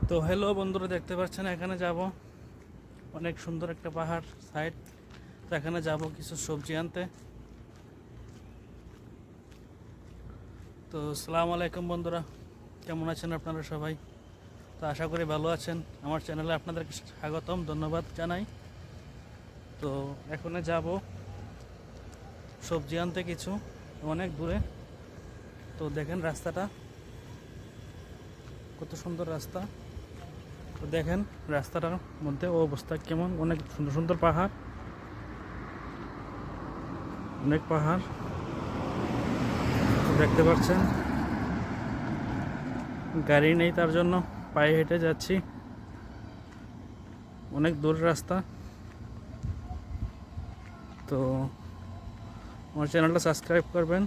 তো হ্যালো বন্ধুরা, দেখতে পাচ্ছেন এখানে যাব অনেক সুন্দর একটা পাহাড় সাইড। তো এখানে যাব কিছু সবজি আনতে। তো আসসালামু আলাইকুম বন্ধুরা, কেমন আছেন আপনারা সবাই? তো আশা করি ভালো আছেন। আমার চ্যানেলে আপনাদেরকে স্বাগতম, ধন্যবাদ জানাই। তো এখানে যাব সবজি আনতে কিছু, অনেক দূরে। তো দেখেন রাস্তাটা কত সুন্দর রাস্তা। তো দেখেন রাস্তাটার মধ্যে অবস্থা কেমন, অনেক সুন্দর সুন্দর পাহাড়, অনেক পাহাড় দেখতে পাচ্ছেন। গাড়ি নেই, তার জন্য পায়ে হেঁটে যাচ্ছি, অনেক দূর রাস্তা। তো আমার চ্যানেলটা সাবস্ক্রাইব করবেন,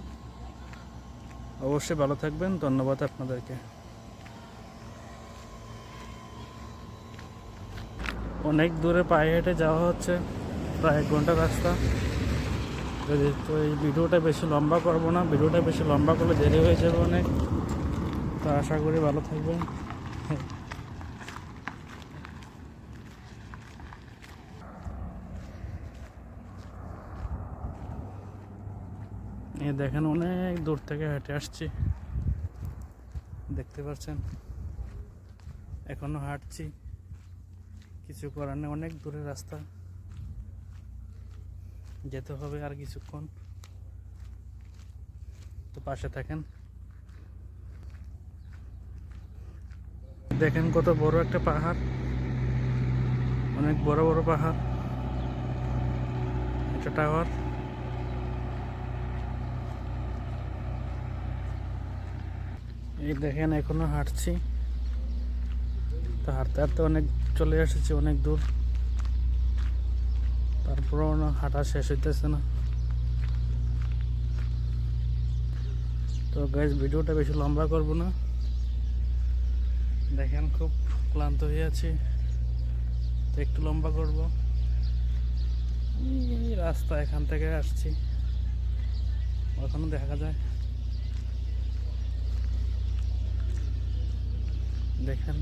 অবশ্যই ভালো থাকবেন। ধন্যবাদ আপনাদেরকে। অনেক দূরে পায়ে হেঁটে যাওয়া হচ্ছে, প্রায় 1 ঘন্টা রাস্তা। তো এই ভিডিওটা বেশি লম্বা করব না, ভিডিওটা বেশি লম্বা করলে দেরি হয়ে যাবে অনেক। তো আশা করি ভালো থাকবেন। এই দেখেন অনেক দূর থেকে হেঁটে আসছি, দেখতে পাচ্ছেন। এখনো হাঁটছি, কিছু করার নেই, অনেক দূরের রাস্তা, যেতে হবে আর কিছুক্ষণ। তো পাশে থাকেন। দেখেন কত বড় একটা পাহাড়, অনেক বড় বড় পাহাড়, একটা টাওয়ার। এই দেখেন এখনো হাঁটছি, তো হাঁটতে হাঁটতে অনেক চলে এসেছি, অনেক দূর। তারপরেও হাঁটা শেষ হইতেছে না। তো গাইজ, ভিডিওটা বেশি লম্বা করব না। দেখেন খুব ক্লান্ত হয়ে আছি, তো একটু লম্বা করব। এই রাস্তা এখান থেকে আসছি, ওখানে দেখা যায়। দেখেন